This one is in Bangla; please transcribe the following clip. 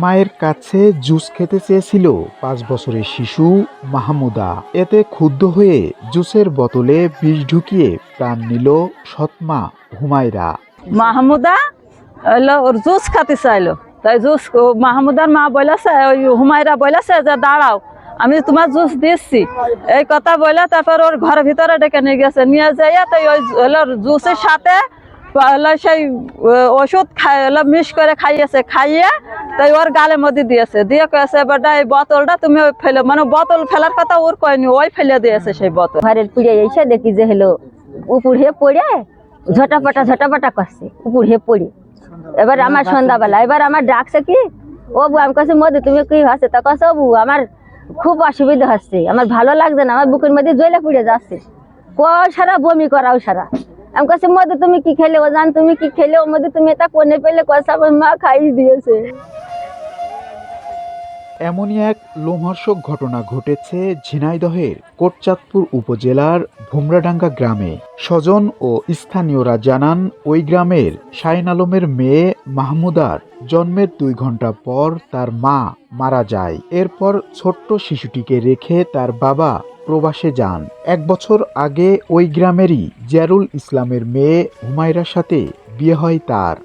মায়ের কাছে জুস খেতে চেয়েছিল ৫ বছরের শিশু মাহমুদা। এতে ক্ষুব্ধ হয়ে জুসের বোতলে বিষ ঢুকিয়ে প্রাণ নিল সৎমা হুমায়রা। মাহমুদা হলো ওর জুস খাতে চাইলো, তাই জুস মাহমুদার মা বলেছে, ওই হুমায়রা বলেছে যে দাঁড়াও আমি তোমার জুস দিচ্ছি, এই কথা বলে তারপর ওর ঘরের ভিতরে ডেকে নিয়ে গেছে। নিয়ে যাইয়া তাই ওই হলো জুসের সাথে হলো সেই ওষুধ মিক্স করে খাইয়েছে, খাইয়ে তাই ওর গালের মধ্যে দিয়েছে, দিয়ে কেছে বেটা এই বোতলটা তুমি ওই ফেলে, মানে বোতল ফেলার কথা ওর কয়নি, ওই ফেলে দিয়েছে সেই বোতল। ঘরের পুড়ে এসে দেখি যে হলো উপর হয়ে পড়ে ঝটাপাটা করছে, উপর হয়ে পড়ে। এবার আমার সন্ধ্যাবেলা এবার আমার ডাকছে কি, ও বউ, আমি কাছে মধ্যে তুমি কি হচ্ছে, তা কাছে ও বউ আমার খুব অসুবিধা হচ্ছে, আমার ভালো লাগছে না, আমার বুকের মধ্যে জ্বলে পুড়ে যাচ্ছে, সারা বমি করাও সারা। আমি কাছে মধ্যে তুমি কি খেলে, ও জান তুমি কি খেলে, ওর মধ্যে তুমি এটা কোনে পেলে, কষা আমার মা খাইয়ে দিয়েছে। এমনই এক লোমহর্ষক ঘটনা ঘটেছে ঝিনাইদহের কোটচাঁদপুর উপজেলার ভুমরাডাঙ্গা গ্রামে। স্বজন ও স্থানীয়রা জানান, ওই গ্রামের শাইন আলমের মেয়ে মাহমুদার জন্মের ২ ঘন্টা পর তার মা মারা যায়। এরপর ছোট্ট শিশুটিকে রেখে তার বাবা প্রবাসে যান। ১ বছর আগে ওই গ্রামেরই জিয়ারুল ইসলামের মেয়ে হুমায়রার সাথে বিয়ে হয় তার।